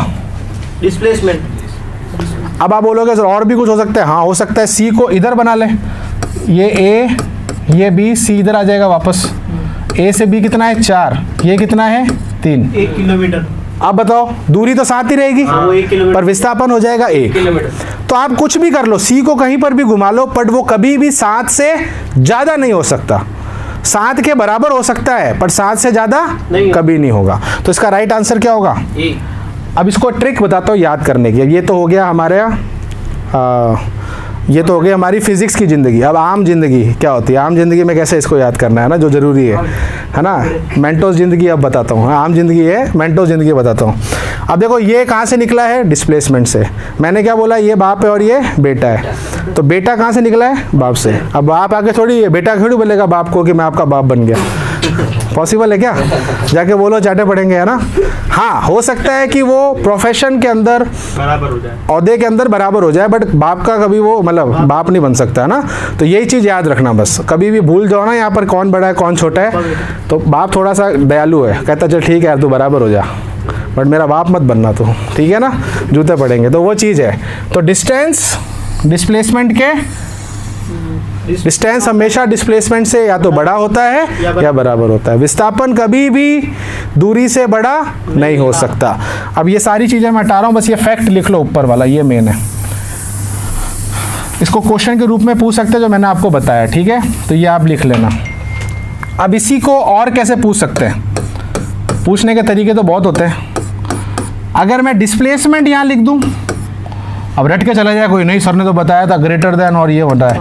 C: डिस्प्लेसमेंट।
A: अब आप बोलोगे सर और भी कुछ हो सकता है। हाँ हो सकता है, सी को इधर बना ले, ये ए, ये बी, सी इधर आ जाएगा वापस। ए से बी कितना है? 4, ये कितना है? 3।
C: 1 किलोमीटर।
A: अब बताओ दूरी तो 7 ही रहेगी,
C: हाँ, वो 1 किलोमीटर।
A: पर विस्थापन हो जाएगा 1
B: किलोमीटर।
A: तो आप कुछ भी कर लो, सी को कहीं पर भी घुमा लो, बट वो कभी भी 7 से ज़्यादा नहीं हो सकता। 7 के बराबर हो सकता है, पर 7 से ज़्यादा
C: नहीं।
A: कभी नहीं होगा। तो इसका राइट आंसर क्या होगा?
B: ए।
A: अब इसको ट्रिक बताता हूँ याद करने की। ये तो हो गया हमारे ये तो हो गई हमारी फिजिक्स की ज़िंदगी। अब आम ज़िंदगी क्या होती है, आम ज़िंदगी में कैसे इसको याद करना है ना, जो ज़रूरी है ना। मेंटोस ज़िंदगी अब बताता हूँ, आम ज़िंदगी है, मेंटोस ज़िंदगी बताता हूँ। अब देखो ये कहाँ से निकला है, डिस्प्लेसमेंट से। मैंने क्या बोला, ये बाप है और ये बेटा है। तो बेटा कहाँ से निकला है, बाप से। अब बाप आके थोड़ी, बेटा थोड़ी बोलेगा बाप को कि मैं आपका बाप बन गया, पॉसिबल है क्या? जाके बोलो, चाटे पड़ेंगे, है ना। हाँ, हो सकता है कि वो प्रोफेशन के अंदर
B: बराबर हो जाए,
A: औहदे के अंदर बराबर हो जाए, बट बाप का कभी वो मतलब बाप नहीं बन सकता, है ना। तो यही चीज़ याद रखना बस, कभी भी भूल जाओ ना यहाँ पर कौन बड़ा है कौन छोटा है। तो बाप थोड़ा सा दयालु है, कहता चल ठीक है यार तू बराबर हो जा, बट मेरा बाप मत बनना तू, ठीक है ना, जूते पड़ेंगे। तो वो चीज़ है। तो डिस्टेंस डिस्प्लेसमेंट के, डिस्टेंस हमेशा डिस्प्लेसमेंट से या तो बड़ा होता है या बराबर होता है। विस्थापन कभी भी दूरी से बड़ा नहीं हो सकता। अब ये सारी चीज़ें मैं हटा रहा हूँ, बस ये फैक्ट लिख लो ऊपर वाला, ये मेन है। इसको क्वेश्चन के रूप में पूछ सकते हैं जो मैंने आपको बताया, ठीक है। तो ये आप लिख लेना। अब इसी को और कैसे पूछ सकते हैं, पूछने के तरीके तो बहुत होते हैं। अगर मैं डिस्प्लेसमेंट यहाँ लिख दूँ, अब रट के चला जाए कोई, नहीं सर ने तो बताया था ग्रेटर देन और ये होता है,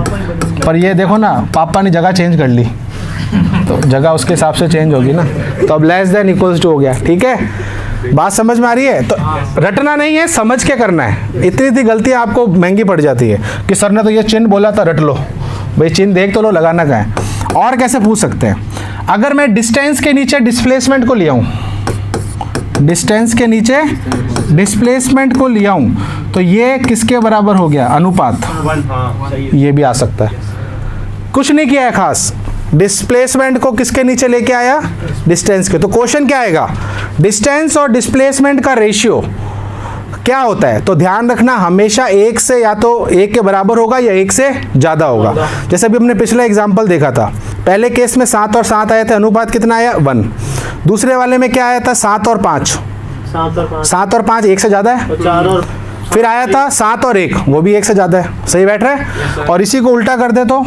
A: पर ये देखो ना पापा ने जगह चेंज कर ली, तो जगह उसके हिसाब से चेंज होगी ना। तो अब लेस देन इक्वल्स टू हो गया, ठीक है। बात समझ में आ रही है? तो रटना नहीं है, समझ के करना है। इतनी इतनी गलतियाँ आपको महंगी पड़ जाती है कि सर ने तो ये चिन्ह बोला था, रट लो भाई, चिन्ह देख तो लो, लगाना क्या है। और कैसे पूछ सकते हैं, अगर मैं डिस्टेंस के नीचे डिस्प्लेसमेंट को ले आऊँ, डिस्टेंस के नीचे डिस्प्लेसमेंट को ले आऊँ, तो ये किसके बराबर हो गया, अनुपात।
B: 1, हाँ सही है।
A: ये भी आ सकता है, कुछ नहीं किया है खास, डिस्प्लेसमेंट को किसके नीचे लेके आया, डिस्टेंस के। तो क्वेश्चन क्या आएगा, डिस्टेंस और डिस्प्लेसमेंट का रेशियो क्या होता है। तो ध्यान रखना हमेशा एक से, या तो एक के बराबर होगा या एक से ज़्यादा होगा। जैसे अभी हमने पिछला एग्जाम्पल देखा था, पहले केस में 7 और 7 आए थे, अनुपात कितना आया, 1। दूसरे वाले में क्या आया था, 7 और 5, 7 और 5 एक से ज़्यादा है।
C: 4 और
A: फिर आया था 7 और 1, वो भी एक से ज़्यादा है। सही बैठ रहा है। और इसी को उल्टा कर दे, तो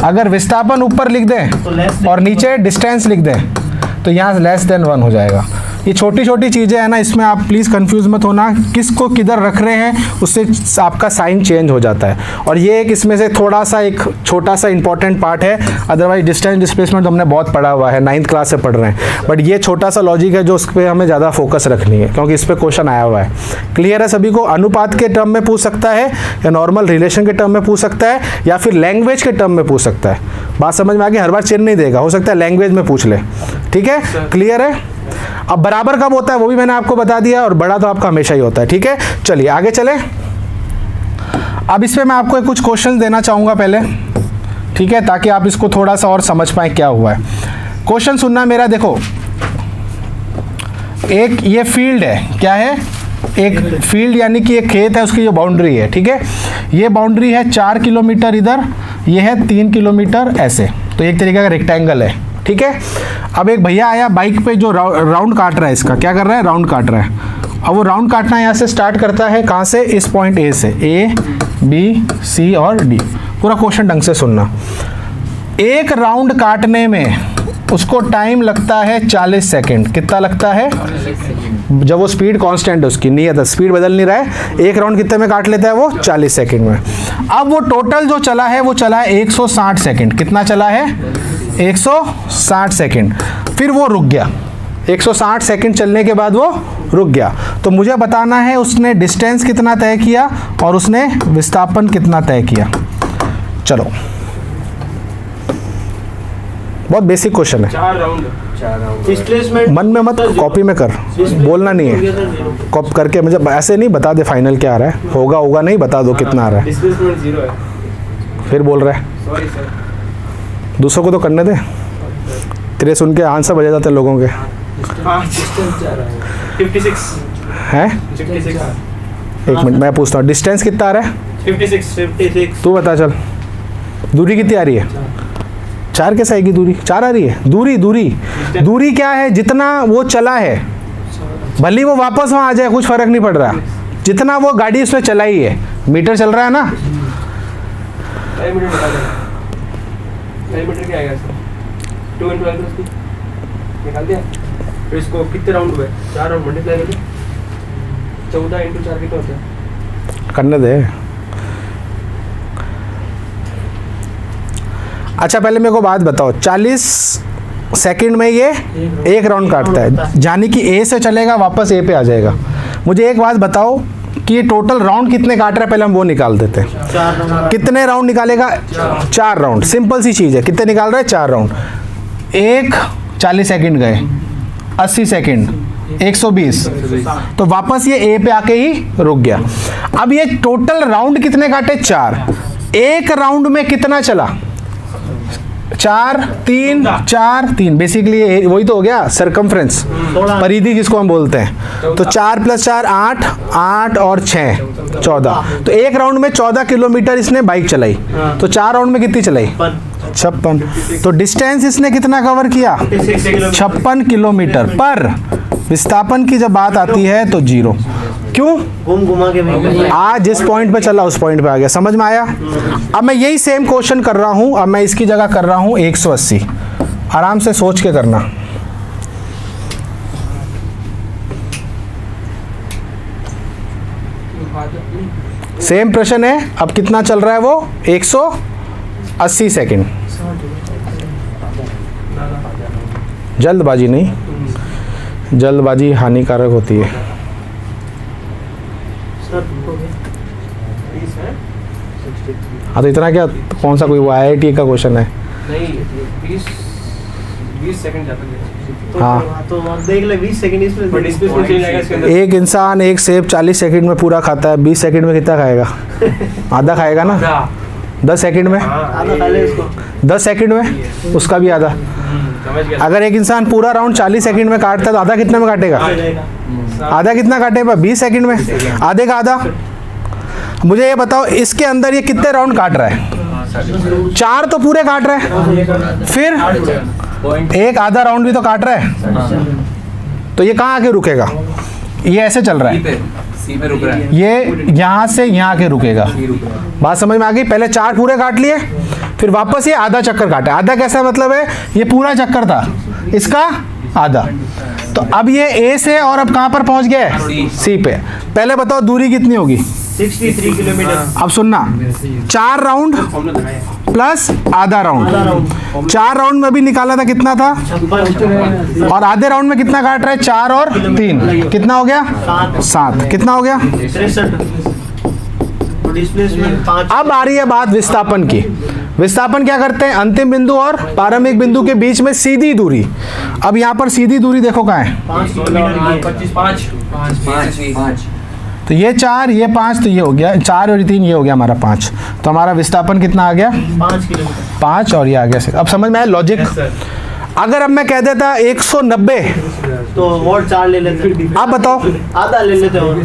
A: अगर विस्थापन ऊपर लिख दें और नीचे डिस्टेंस लिख दें, तो यहाँ लेस देन 1 हो जाएगा। ये छोटी छोटी चीज़ें हैं ना, इसमें आप प्लीज़ कंफ्यूज मत होना, किसको किधर रख रहे हैं उससे आपका साइन चेंज हो जाता है। और ये एक इसमें से थोड़ा सा एक छोटा सा इंपॉर्टेंट पार्ट है। अदरवाइज डिस्टेंस डिस्प्लेसमेंट तो हमने बहुत पढ़ा हुआ है, 9th क्लास से पढ़ रहे हैं, बट ये छोटा सा लॉजिक है जो उस पर हमें ज़्यादा फोकस रखनी है, क्योंकि इस पर क्वेश्चन आया हुआ है। क्लियर है सभी को? अनुपात के टर्म में पूछ सकता है, या नॉर्मल रिलेशन के टर्म में पूछ सकता है, या फिर लैंग्वेज के टर्म में पूछ सकता है। बात समझ में आ गई? हर बार चिन्ह नहीं देगा, हो सकता है लैंग्वेज में पूछ ले, ठीक है। क्लियर है? अब बराबर कब होता है वो भी मैंने आपको बता दिया, और बड़ा तो आपका हमेशा ही होता है, ठीक है। चलिए आगे चले। अब इसमें मैं आपको कुछ क्वेश्चन देना चाहूँगा पहले, ठीक है, ताकि आप इसको थोड़ा सा और समझ पाएँ क्या हुआ है। क्वेश्चन सुनना मेरा, देखो एक ये फील्ड है, क्या है, एक फील्ड यानी कि एक खेत है, उसकी जो बाउंड्री है, ठीक है, ये बाउंड्री है 4 किलोमीटर इधर, ये है 3 किलोमीटर ऐसे, तो एक तरीके का रेक्टेंगल है, ठीक है। अब एक भैया आया बाइक पे जो राउंड काट रहा है, इसका क्या कर रहा है, राउंड काट रहा है। अब वो राउंड काटना यहाँ से स्टार्ट करता है, कहाँ से, इस पॉइंट ए से, ए बी सी और डी। पूरा क्वेश्चन ढंग से सुनना। एक राउंड काटने में उसको टाइम लगता है 40 सेकेंड। कितना लगता है, जब वो स्पीड कांस्टेंट है उसकी, नहीं है स्पीड बदल नहीं रहा है, एक राउंड कितने में काट लेता है वो, 40 सेकेंड में। अब वो टोटल जो चला है वो चला है 160 सेकेंड। कितना चला है, 160 सेकेंड। फिर वो रुक गया, 160 सेकेंड चलने के बाद वो रुक गया। तो मुझे बताना है उसने डिस्टेंस कितना तय किया और उसने विस्थापन कितना तय किया। चलो, बहुत बेसिक क्वेश्चन है,
B: 4 राउंड।
C: डिस्प्लेसमेंट
A: मन में मत, कॉपी में कर, बोलना नहीं है, कॉपी करके मुझे ऐसे नहीं बता दे फाइनल क्या आ रहा है, होगा होगा नहीं, बता दो कितना आ रहा है,
B: डिस्प्लेसमेंट 0 है।
A: फिर बोल रहा है।
B: Sorry sir.
A: दूसरों को तो करने दे, तेरे सुन के आंसर बजे जाते हैं लोगों के।
B: 56
A: हैं,
B: 56
A: एक मिनट मैं पूछता हूँ, डिस्टेंस कितना आ रहा है,
B: 56
A: तू बता चल। दूरी कितनी आ रही है, 4 कैसे आएगी दूरी, 4 आ रही है। दूरी क्या है, जितना वो चला है, भले वो वापस वहाँ आ जाए कुछ फर्क नहीं पड़ रहा, जितना वो गाड़ी उसमें चलाई है, मीटर चल रहा है ना।
B: मीटर बता दे, मीटर क्या आएगा इसका, 2 × 12 उसकी निकाल दिया। फिर इसको कितने राउंड हुए, 4 राउंड मल्टीप्लाई कर 14 × 4 कितना होता है,
A: करने दे, अच्छा पहले मेरे को बात बताओ, 40 सेकंड में ये एक राउंड काटता है, यानी कि ए से चलेगा वापस ए पे आ जाएगा। मुझे एक बात बताओ कि ये टोटल राउंड कितने काट रहा है, पहले हम वो निकाल देते हैं।
C: 4 राउंड।
A: कितने राउंड निकालेगा? 4 राउंड। सिंपल सी चीज़ है, कितने निकाल रहा है? 4 राउंड। एक 40 सेकंड गए, 80 सेकंड, 120, तो वापस ये ए पे आके ही रुक गया। अब ये टोटल राउंड कितने काटे? 4। एक राउंड में कितना चला? 4 3 4 3, बेसिकली वही तो हो गया सरकमफ्रेंस, परिधि जिसको हम बोलते हैं। तो 4 + 4 8, 8 और 6 14, तो एक राउंड में 14 किलोमीटर इसने बाइक चलाई। तो 4 राउंड में कितनी चलाई? 56। तो डिस्टेंस इसने कितना कवर किया? 56 किलोमीटर। पर विस्थापन की जब बात आती है तो 0। क्यों?
C: घुमा के
A: आज जिस पॉइंट पे चला उस पॉइंट पे आ गया। समझ में आया? अब मैं यही सेम क्वेश्चन कर रहा हूं, अब मैं इसकी जगह कर रहा हूं 180। आराम से सोच के करना। सेम प्रश्न है, अब कितना चल रहा है वो? 180 सेकंड। जल्दबाजी नहीं, जल्दबाजी हानिकारक होती है। हाँ तो इतना क्या, कौन सा कोई वो IIT का क्वेश्चन है?
B: नहीं 20 सेकंड जाता है।
A: हाँ
C: तो देख ले 20 सेकंड इसमें।
B: पर डिस्प्लेसमेंट चेंज आएगा इसके अंदर।
A: एक इंसान एक सेब 40 सेकंड में पूरा खाता है, 20 सेकंड में कितना खाएगा? आधा खाएगा ना। 10 सेकंड में,
C: आधा खा ले इसको।
A: 10 सेकंड में उसका भी आधा।
B: समझ गया।
A: अगर एक इंसान पूरा राउंड 40 सेकंड में काटता है तो आधा कितने में काटेगा? आधा कितना काटेगा? 20 सेकंड में, आधे का आधा। मुझे ये बताओ इसके अंदर ये कितने राउंड काट रहा है? 4 तो पूरे काट रहा है, फिर एक आधा राउंड भी तो काट रहा है। तो ये कहाँ आके रुकेगा? ये ऐसे चल रहा है,
E: सी पे रुक रहा है।
A: ये यहाँ से यहाँ आके रुकेगा। बात समझ में आ गई? पहले 4 पूरे काट लिए, फिर वापस ये आधा चक्कर काटा। आधा कैसा मतलब है? ये पूरा चक्कर था, इसका आधा। तो अब ये ए से और अब कहाँ पर पहुंच गया है? सी पे। पहले बताओ दूरी कितनी होगी?
C: 63 किलोमीटर।
A: अब सुनना, 4 राउंड प्लस आधा राउंड। 4 राउंड में भी निकाला था, कितना था?
C: 56।
A: और आधे राउंड में कितना काट रहा है? 4 और 3, कितना हो गया? 7। कितना हो गया?
C: 63। डिस्प्लेसमेंट 5।
A: अब आ रही है बात विस्थापन की। विस्थापन क्या करते हैं? अंतिम बिंदु और प्रारंभिक बिंदु के बीच में सीधी दूरी। अब यहाँ पर सीधी दूरी देखो कहाँ है?
C: 5 किलोमीटर।
E: 5
A: तो ये 4, ये 5, तो ये हो गया 4 और 3, ये हो गया हमारा 5। तो हमारा विस्थापन कितना आ गया?
C: 5 किलोमीटर।
A: 5 और ये आ गया। अब समझ में आया लॉजिक? अगर अब मैं कह देता 190,
C: तो और 4 ले लेते।
A: आप बताओ
C: आधा ले लेते और।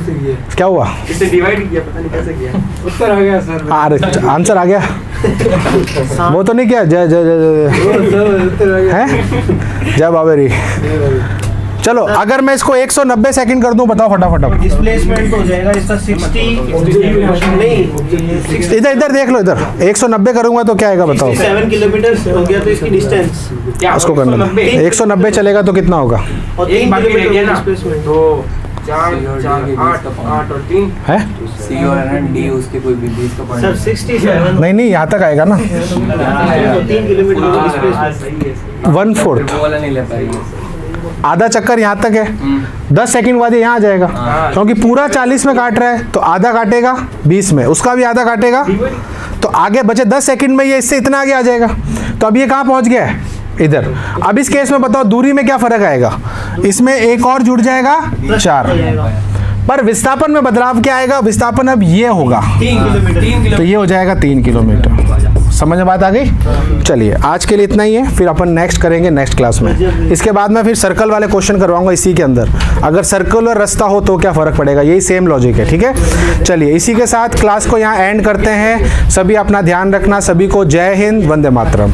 A: क्या हुआ?
B: इसे डिवाइड किया, पता नहीं कैसे किया।
D: उत्तर आ गया सर।
A: अरे आंसर आ गया। वो तो नहीं किया? जय जय जय जय
D: उत्तर आ गया।
A: है, जय बाबेरी। चलो अगर मैं इसको 190 सेकंड कर दूं, बताओ फटाफट। अब
C: डिस्प्लेसमेंट हो जाएगा इसका 60 नहीं
A: इधर देख लो, इधर 190 करूंगा तो क्या आएगा बताओ?
C: 7 किलोमीटर हो गया। तो इसकी डिस्टेंस
A: उसको करना था। 190 चलेगा तो कितना होगा?
C: और
B: एक
C: 3
B: बाकी रह
C: किलोमीटर
B: गया ना।
C: डिस्प्लेसमेंट।
B: तो 4 8 और 3
A: है?
E: सी और डी उसके कोई भी बीच का
C: सर
E: पॉइंट
C: 67।
A: नहीं यहाँ तक आएगा ना।
C: 3 किलोमीटर डिस्प्लेसमेंट।
A: 1/4
E: वो वाला नहीं ले पाएंगे।
A: आधा चक्कर यहाँ तक है। 10 सेकंड बाद ये यहाँ आ जाएगा, क्योंकि पूरा 40 में काट रहा है तो आधा काटेगा 20 में, उसका भी आधा काटेगा, तो आगे बचे 10 सेकंड में ये इससे इतना आगे आ जाएगा। तो अब ये कहाँ पहुँच गया है? इधर। अब इस केस में बताओ दूरी में क्या फर्क आएगा? इसमें एक और जुड़ जाएगा 4, पर विस्थापन में बदलाव क्या आएगा? विस्थापन अब ये होगा,
C: 3 किलोमीटर।
A: तो ये हो जाएगा 3 किलोमीटर। समझ में बात आ गई? चलिए आज के लिए इतना ही है, फिर अपन नेक्स्ट करेंगे नेक्स्ट क्लास में। इसके बाद में फिर सर्कल वाले क्वेश्चन करवाऊंगा इसी के अंदर। अगर सर्कुलर रास्ता हो तो क्या फ़र्क पड़ेगा, यही सेम लॉजिक है। ठीक है, चलिए इसी के साथ क्लास को यहाँ एंड करते हैं। सभी अपना ध्यान रखना। सभी को जय हिंद, वंदे मातरम।